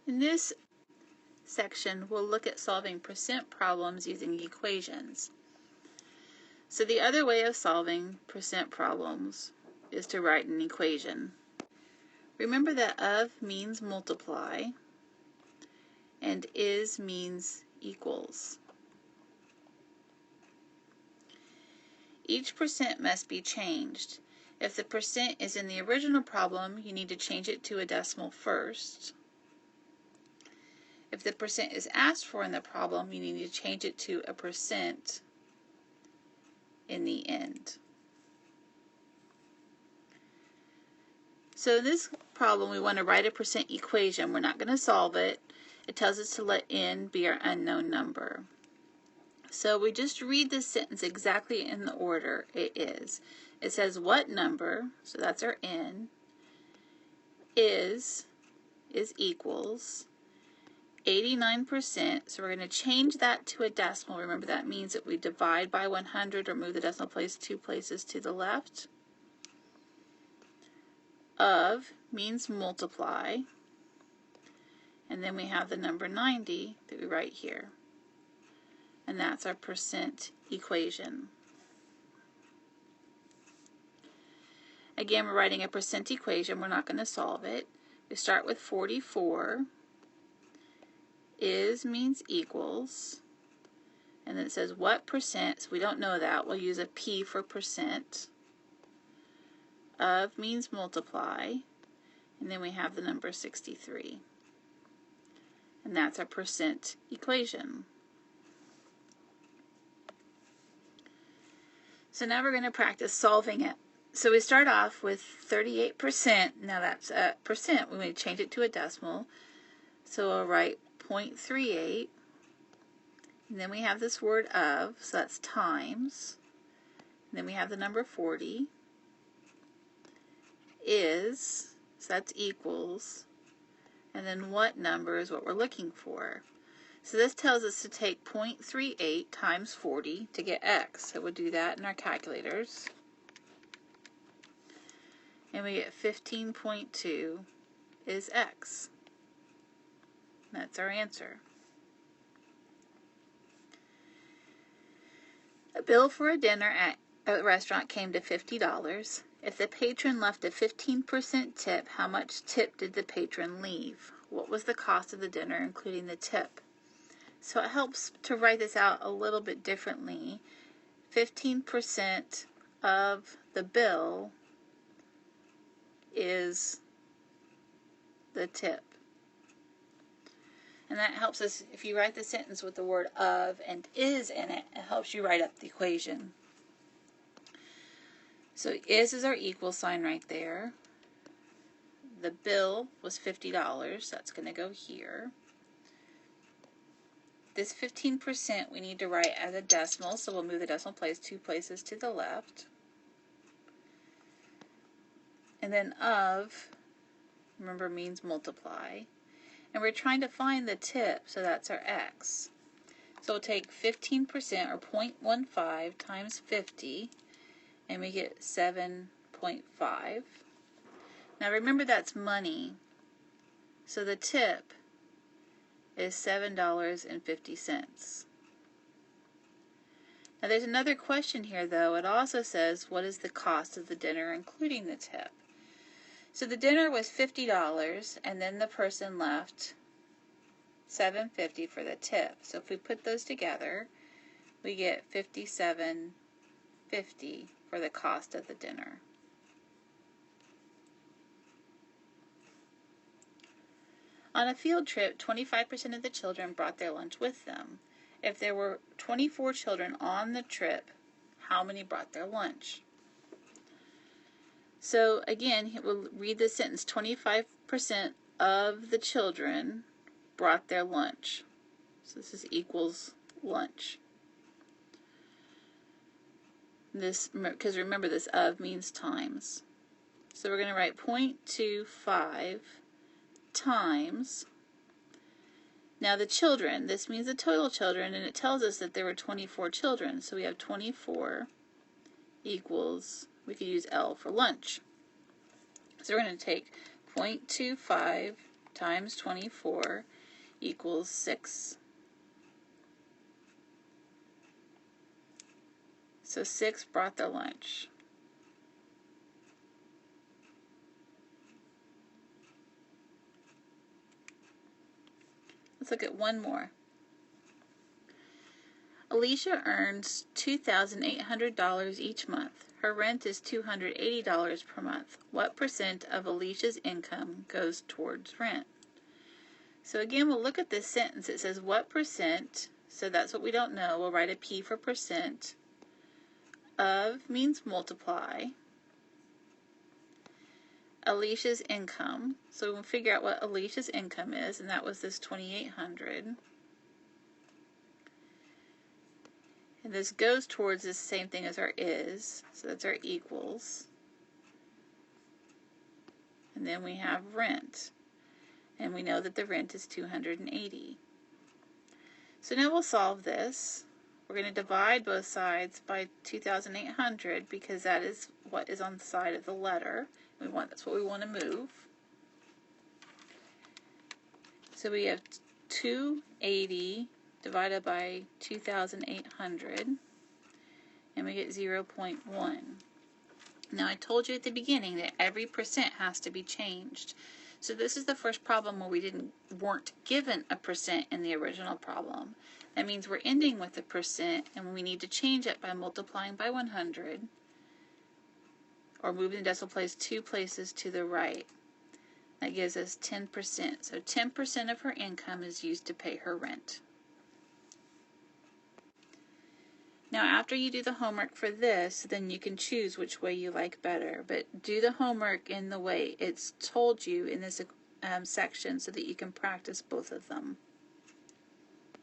In this section, we'll look at solving percent problems using equations. So the other way of solving percent problems is to write an equation. Remember that of means multiply and is means equals. Each percent must be changed. If the percent is in the original problem, you need to change it to a decimal first. If the percent is asked for in the problem, you need to change it to a percent in the end. So in this problem, we want to write a percent equation. We're not going to solve it. It tells us to let n be our unknown number. So we just read this sentence exactly in the order it is. It says what number, so that's our n, is equals 89%, so we're going to change that to a decimal. Remember that means that we divide by 100 or move the decimal place 2 places to the left. Of means multiply, and then we have the number 90 that we write here. And that's our percent equation. Again, we're writing a percent equation. We're not going to solve it. We start with 44. Is means equals, and then it says what percent, so we don't know that. We'll use a P for percent. Of means multiply, and then we have the number 63. And that's our percent equation. So now we're going to practice solving it. So we start off with 38%. Now that's a percent. We may change it to a decimal. So we'll write 0.38, and then we have this word of, so that's times, and then we have the number 40, is, so that's equals, and then what number is what we're looking for. So this tells us to take 0.38 times 40 to get x, so we'll do that in our calculators, and we get 15.2 is x. That's our answer. A bill for a dinner at a restaurant came to $50. If the patron left a 15% tip, how much tip did the patron leave? What was the cost of the dinner, including the tip? So it helps to write this out a little bit differently. 15% of the bill is the tip. And that helps us, if you write the sentence with the word of and is in it, it helps you write up the equation. So is our equal sign right there. The bill was $50, that's going to go here. This 15% we need to write as a decimal, so we'll move the decimal place 2 places to the left. And then of, remember, means multiply. And we're trying to find the tip, so that's our x. So we'll take 15% or 0.15 times 50, and we get 7.5. Now remember that's money, so the tip is $7.50. Now there's another question here though. It also says what is the cost of the dinner including the tip? So the dinner was $50, and then the person left $7.50 for the tip. So if we put those together, we get $57.50 for the cost of the dinner. On a field trip, 25% of the children brought their lunch with them. If there were 24 children on the trip, how many brought their lunch? So again, we'll read the sentence, 25% of the children brought their lunch. So this is equals lunch. This, because remember this of means times. So we're going to write 0.25 times. Now the children, this means the total children, and it tells us that there were 24 children. So we have 24 equals, we could use L for lunch. So we're going to take 0.25 times 24 equals 6. So 6 brought the lunch. Let's look at one more. Alicia earns $2,800 each month. Her rent is $280 per month. What percent of Alicia's income goes towards rent? So again, we'll look at this sentence. It says what percent, so that's what we don't know. We'll write a P for percent. Of means multiply. Alicia's income. So we'll figure out what Alicia's income is, and that was this $2,800. And this goes towards the same thing as our is, so that's our equals. And then we have rent. And we know that the rent is $280. So now we'll solve this. We're going to divide both sides by 2,800 because that is what is on the side of the letter. That's what we want to move. So we have 280 divided by 2,800, and we get 0.1. Now I told you at the beginning that every percent has to be changed. So this is the first problem where we weren't given a percent in the original problem. That means we're ending with a percent, and we need to change it by multiplying by 100, or moving the decimal place 2 places to the right. That gives us 10%. So 10% of her income is used to pay her rent. Now after you do the homework for this, then you can choose which way you like better. But do the homework in the way it's told you in this section so that you can practice both of them.